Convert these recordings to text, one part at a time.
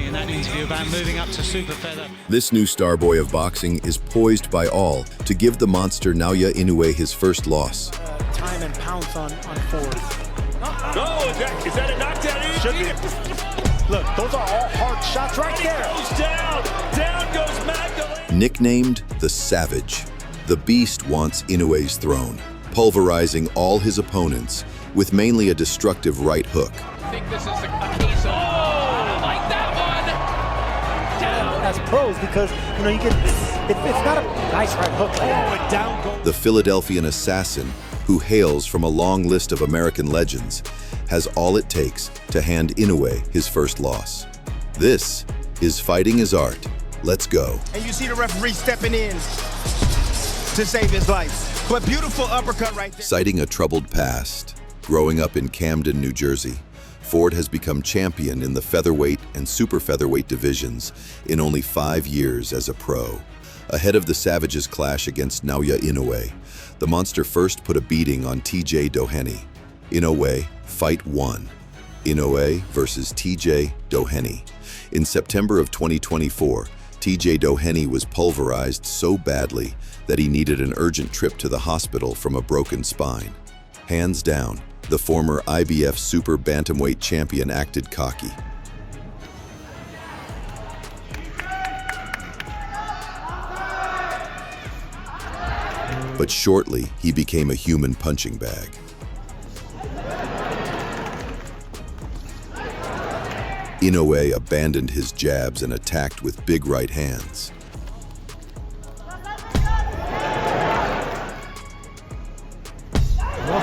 in that interview about moving up to super feather. This new star boy of boxing is poised by all to give the monster Naoya Inoue his first loss. Time and pounce on Ford. No, is that a knockdown? Should be. Look, those are all hard shots right there. Goes down. Down goes Magdalene. Nicknamed the Savage, the Beast wants Inoue's throne, pulverizing all his opponents with mainly a destructive right hook. I think this is a case of, I like that one. Down. As pros, because you get it's not a nice right hook. Oh, down goes. The Philadelphian assassin, who hails from a long list of American legends, has all it takes to hand Inoue his first loss. This is Fighting is Art. Let's go. And you see the referee stepping in to save his life. But beautiful uppercut right there. Citing a troubled past, growing up in Camden, New Jersey, Ford has become champion in the featherweight and super featherweight divisions in only 5 years as a pro. Ahead of the Savage's clash against Naoya Inoue, the monster first put a beating on TJ Doheny. Inoue, Fight 1. Inoue versus TJ Doheny. In September of 2024, TJ Doheny was pulverized so badly that he needed an urgent trip to the hospital from a broken spine. Hands down, the former IBF Super Bantamweight champion acted cocky. But shortly, he became a human punching bag. Inoue abandoned his jabs and attacked with big right hands.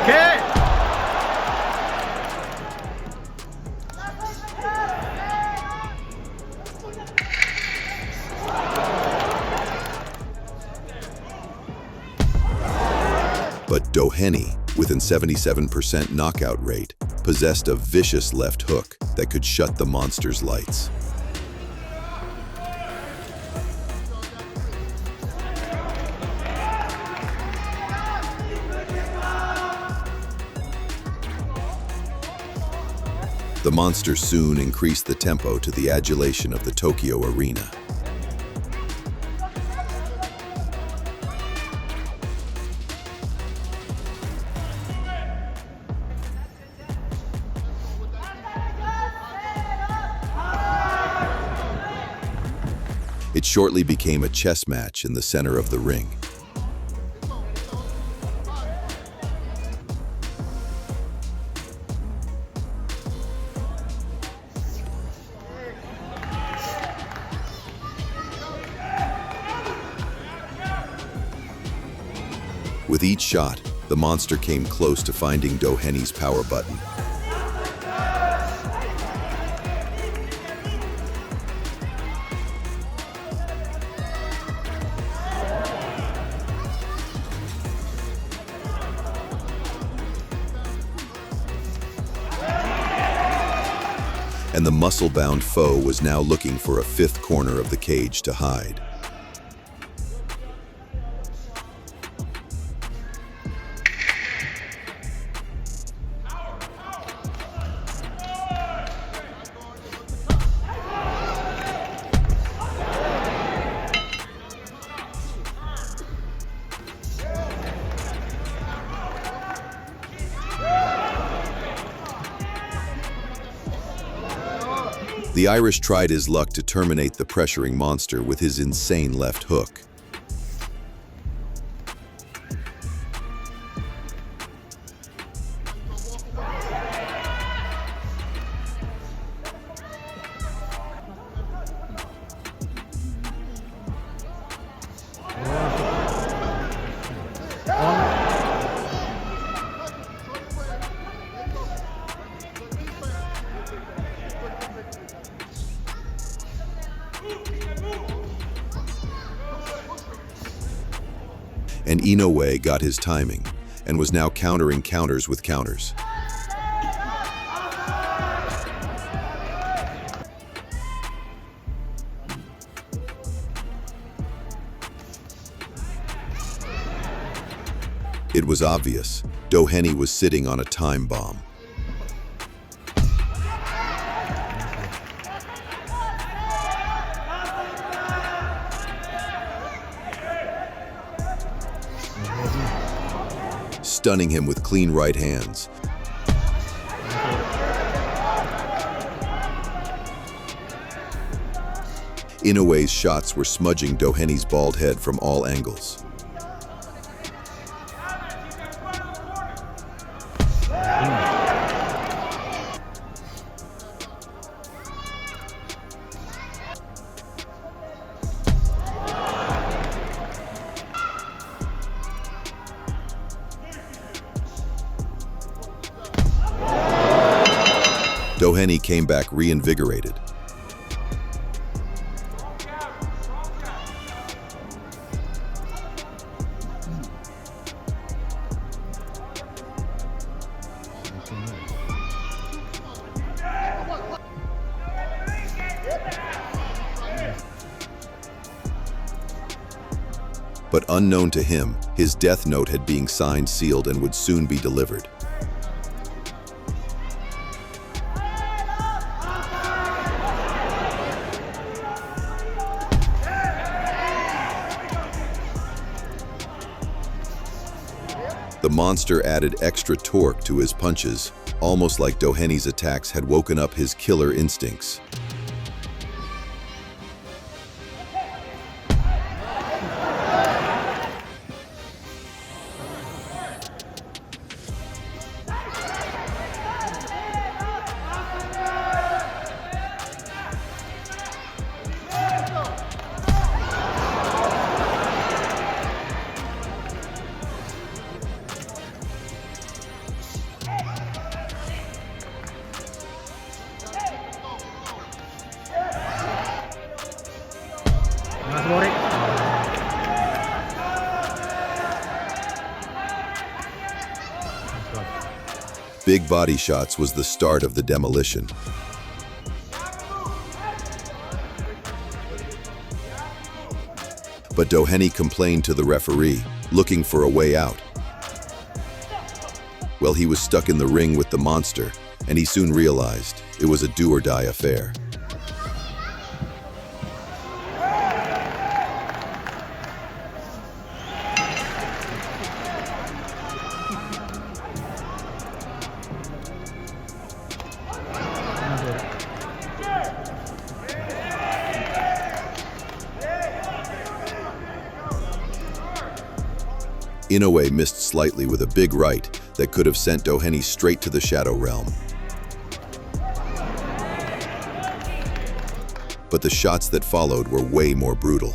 Okay. But Doheny, with a 77% knockout rate, possessed a vicious left hook that could shut the monster's lights. The monster soon increased the tempo to the adulation of the Tokyo arena. It shortly became a chess match in the center of the ring. With each shot, the monster came close to finding Doheny's power button. And the muscle-bound foe was now looking for a fifth corner of the cage to hide. The Irish tried his luck to terminate the pressuring monster with his insane left hook. And Inoue got his timing and was now countering counters with counters. It was obvious, Doheny was sitting on a time bomb. stunning him with clean right hands. Inoue's shots were smudging Dohany's bald head from all angles. Doheny came back reinvigorated. But unknown to him, his death note had been signed, sealed, and would soon be delivered. The monster added extra torque to his punches, almost like Doheny's attacks had woken up his killer instincts. Big body shots was the start of the demolition. But Doheny complained to the referee, looking for a way out. Well, he was stuck in the ring with the monster, and he soon realized it was a do-or-die affair. Inoue missed slightly with a big right that could have sent Doheny straight to the Shadow Realm. But the shots that followed were way more brutal.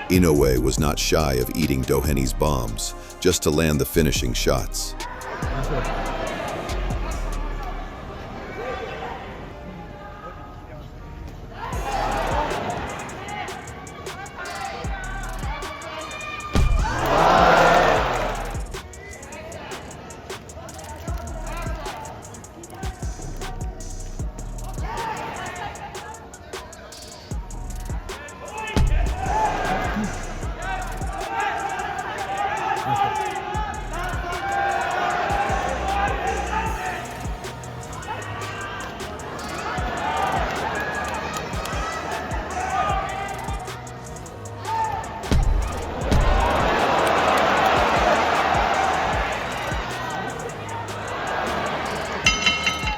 Inoue was not shy of eating Doheny's bombs, just to land the finishing shots.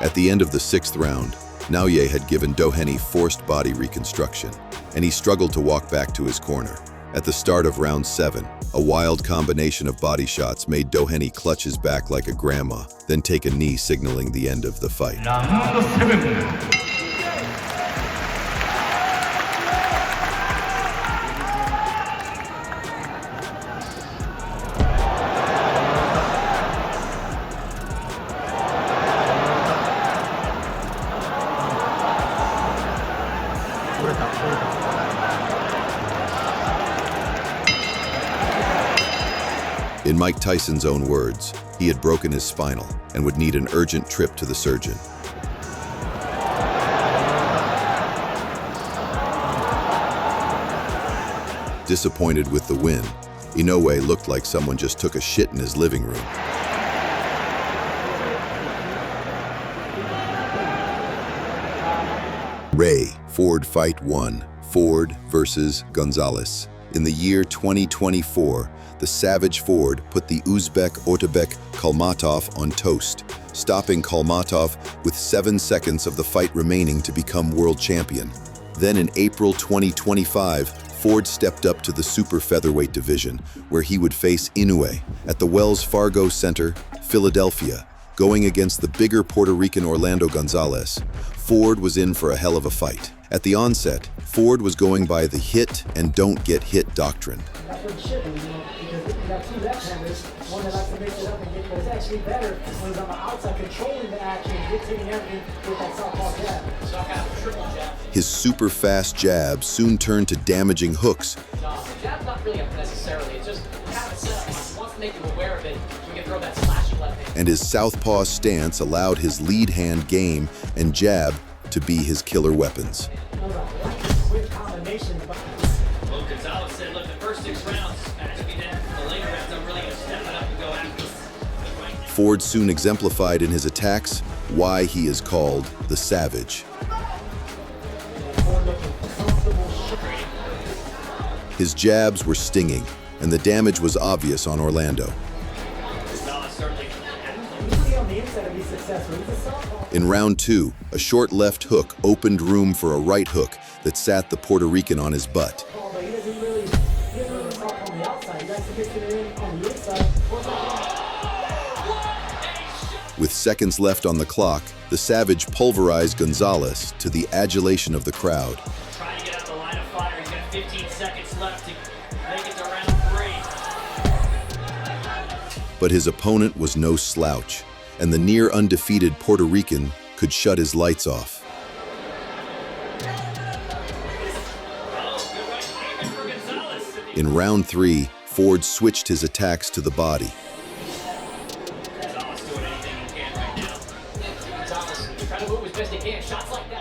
At the end of the 6th round, Naoya had given Doheny forced body reconstruction, and he struggled to walk back to his corner. At the start of round 7, a wild combination of body shots made Doheny clutch his back like a grandma, then take a knee signaling the end of the fight. In Mike Tyson's own words, he had broken his spinal and would need an urgent trip to the surgeon. Disappointed with the win, Inoue looked like someone just took a shit in his living room. Ray, Ford Fight 1, Ford versus Gonzalez. In the year 2024, the Savage Ford put the Uzbek Otabek Kalmatov on toast, stopping Kalmatov with 7 seconds of the fight remaining to become world champion. Then in April 2025, Ford stepped up to the super featherweight division, where he would face Inoue at the Wells Fargo Center, Philadelphia, going against the bigger Puerto Rican Orlando Gonzalez. Ford was in for a hell of a fight. At the onset, Ford was going by the hit and don't get hit doctrine. That's what it should be, because you got two left-handers, one that likes to mix it up and get, but it's actually better when he's on the outside controlling the action, dictating everything with that southpaw jab. So I got a triple jab. His super fast jab soon turned to damaging hooks. The jab's not really necessarily, it's just have it set up. He wants to make you aware of it, so you can throw that slashing left hand. And his southpaw stance allowed his lead hand game and jab to be his killer weapons. Well, Gonzalez said, look, the first 6 rounds, to be that. The later rounds, I'm really going to step it up and go after it. Ford soon exemplified in his attacks why he is called the Savage. His jabs were stinging, and the damage was obvious on Orlando. In round 2, a short left hook opened room for a right hook that sat the Puerto Rican on his butt. With seconds left on the clock, the Savage pulverized Gonzalez to the adulation of the crowd. Trying to get out the line of fire. He's got 15 seconds left to make it to round 3. But his opponent was no slouch, and the near undefeated Puerto Rican could shut his lights off. In round 3, Ford switched his attacks to the body.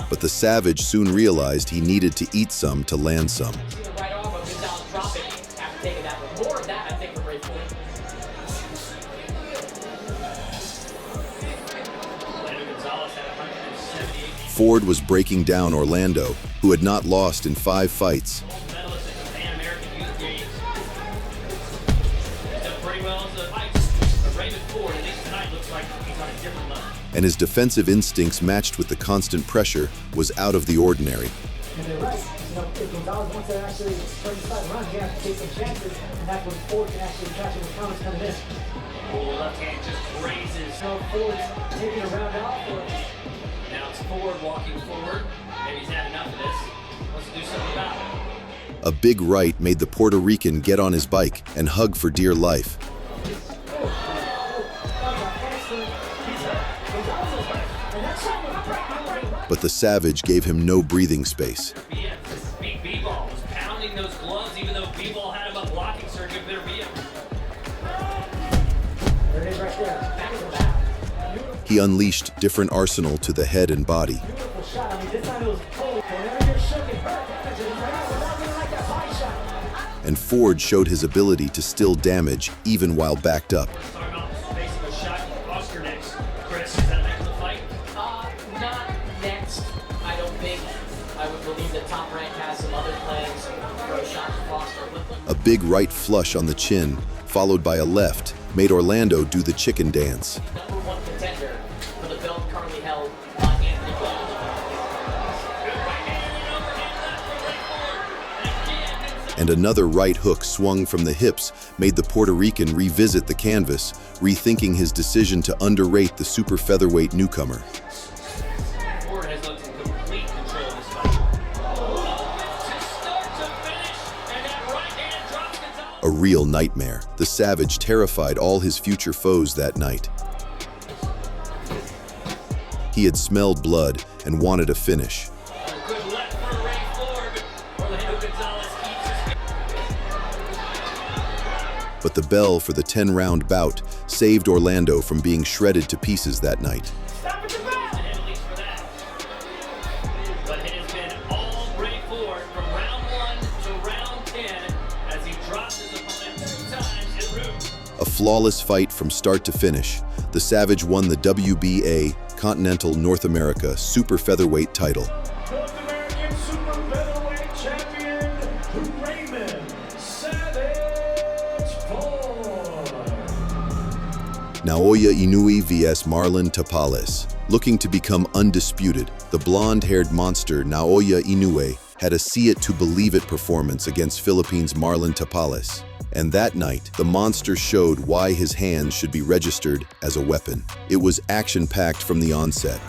But the Savage soon realized he needed to eat some to land some. Ford was breaking down Orlando, who had not lost in 5 fights. And his defensive instincts matched with the constant pressure was out of the ordinary. And they're right. If Gonzalez wants to actually turn his side around, he has to take some chances, and that's when Ford can actually catch him with counters coming in. Left hand just grazes. Ford's taking a round out for it. Now it's Ford walking forward. Maybe he's had enough of this. Wants to do something about it. A big right made the Puerto Rican get on his bike and hug for dear life. But the Savage gave him no breathing space. Big B-Ball was pounding those gloves, even though B-Ball had him up blocking, so good better be him. There it is right there. Back to the back. He unleashed different arsenal to the head and body. Beautiful shot. I mean, this time it was cold. Whenever you're shook and hurt, like that body shot. And Ford showed his ability to still damage even while backed up. A big right flush on the chin, followed by a left, made Orlando do the chicken dance. Number 1 contender for the belt currently held by Anthony Jones. And another right hook swung from the hips made the Puerto Rican revisit the canvas, rethinking his decision to underrate the super featherweight newcomer. Ford has looked in complete control of this fight. A real nightmare. The Savage terrified all his future foes that night. He had smelled blood and wanted a finish. Good left for Ray Ford. Orlando Gonzalez keeps his... But the bell for the 10-round bout saved Orlando from being shredded to pieces that night. Stop at the back! At least for that. But it has been all Ray Ford from round 1 to round 10. flawless fight from start to finish, the Savage won the WBA Continental North America Super Featherweight title. North American Super Featherweight Champion, Raymond Savage Ford. Naoya Inoue vs Marlon Tapales. Looking to become undisputed, the blonde-haired monster Naoya Inoue had a see-it-to-believe-it performance against Philippines' Marlon Tapales. And that night, the monster showed why his hands should be registered as a weapon. It was action-packed from the onset.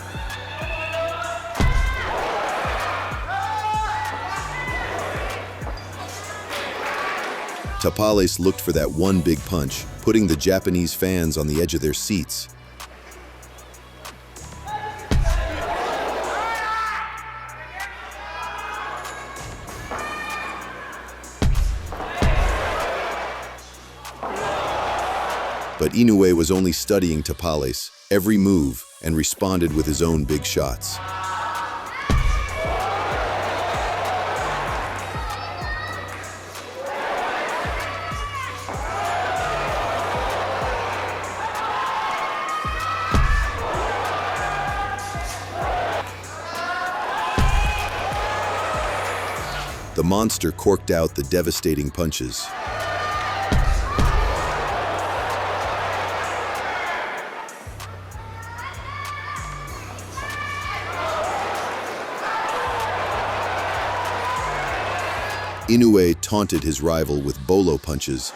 Tapales looked for that one big punch, putting the Japanese fans on the edge of their seats. But Inoue was only studying Tapales' every move and responded with his own big shots. The monster corked out the devastating punches. Inoue taunted his rival with bolo punches.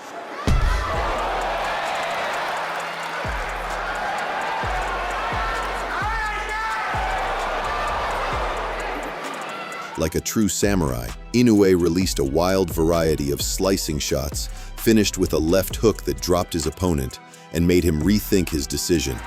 Like a true samurai, Inoue released a wild variety of slicing shots, finished with a left hook that dropped his opponent and made him rethink his decision.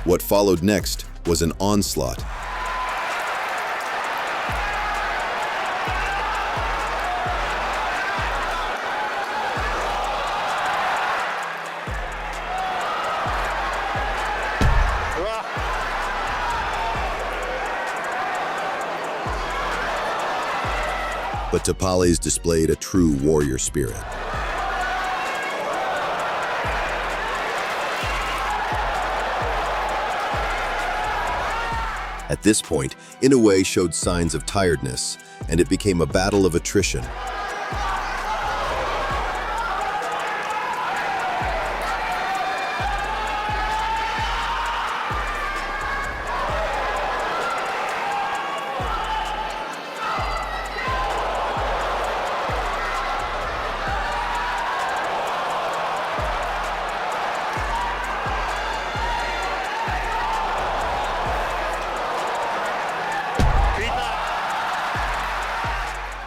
What followed next was an onslaught. But Tapales displayed a true warrior spirit. At this point, Inoue showed signs of tiredness, and it became a battle of attrition.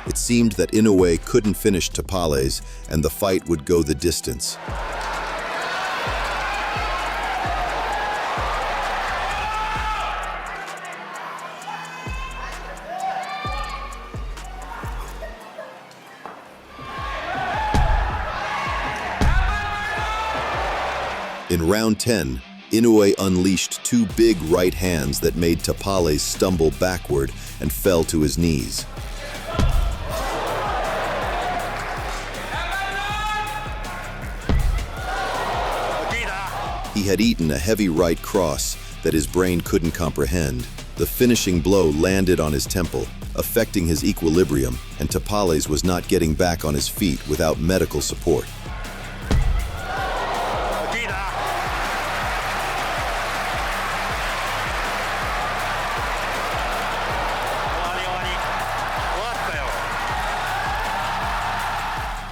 It seemed that Inoue couldn't finish Tapales, and the fight would go the distance. In round 10, Inoue unleashed two big right hands that made Tapales stumble backward and fell to his knees. He had eaten a heavy right cross that his brain couldn't comprehend. The finishing blow landed on his temple, affecting his equilibrium, and Tapales was not getting back on his feet without medical support.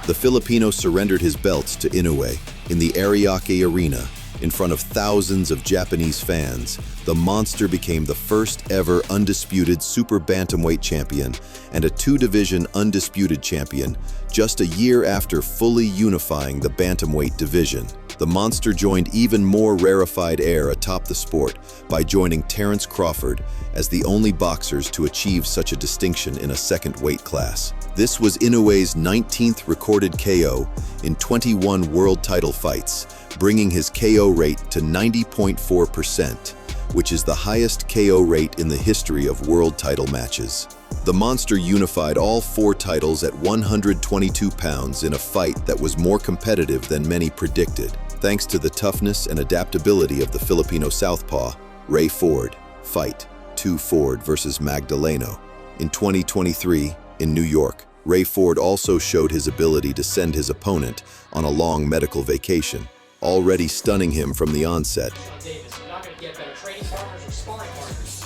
The Filipino surrendered his belts to Inoue in the Ariake Arena in front of thousands of Japanese fans. The monster became the first ever undisputed super bantamweight champion and a two-division undisputed champion just a year after fully unifying the bantamweight division. The monster joined even more rarefied air atop the sport by joining Terence Crawford as the only boxers to achieve such a distinction in a second weight class. This was Inoue's 19th recorded KO in 21 world title fights, bringing his KO rate to 90.4%, which is the highest KO rate in the history of world title matches. The monster unified all 4 titles at 122 pounds in a fight that was more competitive than many predicted, thanks to the toughness and adaptability of the Filipino southpaw, Ray Ford. Fight 2 Ford versus Magdaleno. In 2023, in New York, Ray Ford also showed his ability to send his opponent on a long medical vacation, already stunning him from the onset. Davis, you're not going to get better training partners or sparring partners.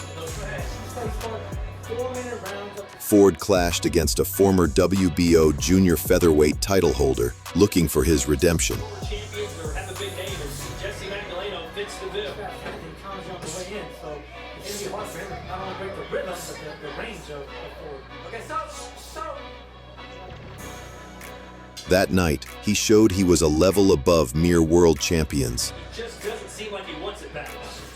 Ford clashed against a former WBO junior featherweight title holder, looking for his redemption. Champions or have a big name, Jesse Magdaleno fits the bill. That night, he showed he was a level above mere world champions, Just doesn't seem like he wants it back.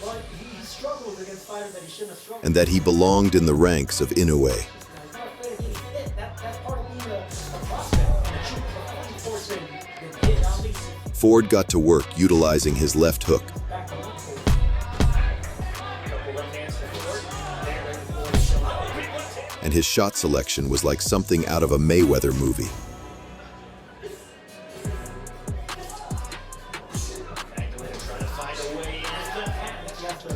But he struggles against fighters that he shouldn't have struggled. and that he belonged in the ranks of Inoue. He's not afraid of getting hit. That's part of being a prospect. The truth of Ford's been hit at least Ford got to work utilizing his left hook, back to one Ford. Couple left hands for Ford. There, right before he showed up. Big left hand. and his shot selection was like something out of a Mayweather movie. Magdaleno trying to find a way in. Left hand. You have to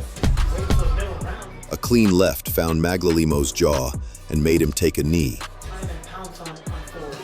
wait for the middle round. A clean left found Magdalene's jaw and made him take a knee. Time and pounce on Ford.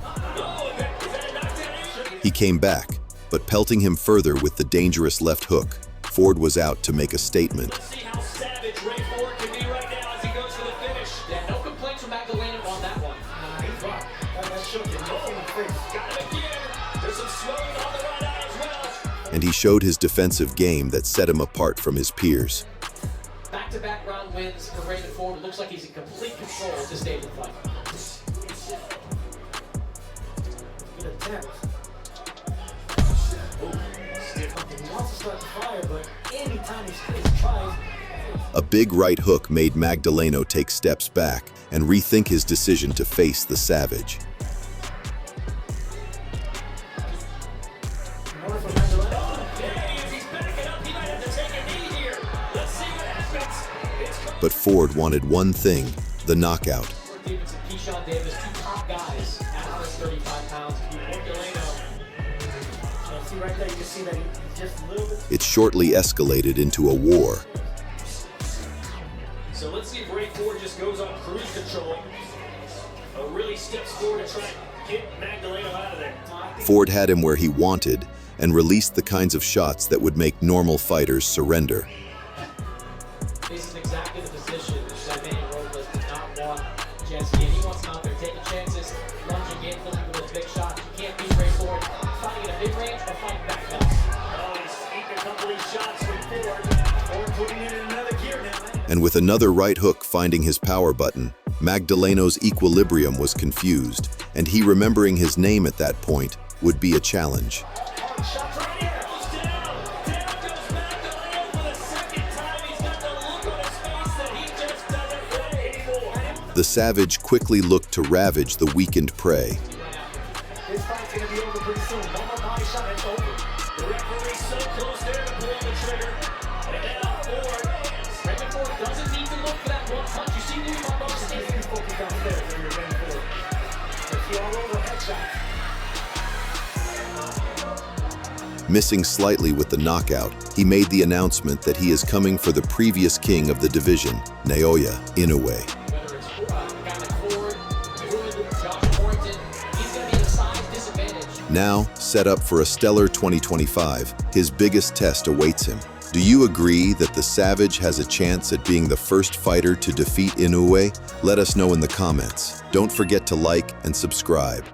Oh, is that a knockdown? He came back, but pelting him further with the dangerous left hook, Ford was out to make a statement. Let's see how savage Ray Ford can be right now as he goes for the finish. Yeah, no complaints from Magdaleno on that one. He's rocked. That shook him. Look in the face. Got him again. There's some swelling on the right eye as well. And he showed his defensive game that set him apart from his peers. Back-to-back round wins for Ray Ford. It looks like he's in complete control at this stage of the fight. Good attempt. He wants to start the fire, but anytime he tries, A big right hook made Magdaleno take steps back and rethink his decision to face the savage. in order for Magdaleno, If he's backing up, he might have to take a knee here. Let's see what happens. It's But Ford wanted one thing, the knockout. Ford Davis and Keyshawn Davis, two top guys at 135 pounds. Magdaleno. see right there, you can see that he's just a little bit. It shortly escalated into a war. So let's see if Ray Ford just goes on cruise control or really steps forward to try and get Magdaleno out of there. Ford had him where he wanted and released the kinds of shots that would make normal fighters surrender. This is exactly the position that Manny Robles did not want Jesse in. He wants him out there taking chances, lunging in, looking for those big shots. You can't beat Ray Ford fighting in a big range or fighting back up. Oh, he's eating a couple of these shots from Ford. Ford putting it in another gear now. And with another right hook finding his power button, Magdaleno's equilibrium was confused, and he remembering his name at that point would be a challenge. Shots right here. Goes down. Down goes Magdaleno for the second time. He's got the look on his face that he just doesn't play anymore. The savage quickly looked to ravage the weakened prey. This fight's gonna be over pretty soon. One more body shot, it's over. The referee's so close there to pull the trigger. And now Ford. Raymond Ford doesn't need to look for that one punch. You see Louis Barbosa Just standing. be focused downstairs when you're running forward. If you all over headshot. Missing slightly with the knockout, he made the announcement that he is coming for the previous king of the division, Naoya Inoue. Whether it's a guy like Ford, Wood, Josh Warrington, he's going to be at a size disadvantage. Now, set up for a stellar 2025, his biggest test awaits him. Do you agree that the Savage has a chance at being the first fighter to defeat Inoue? Let us know in the comments. Don't forget to like and subscribe.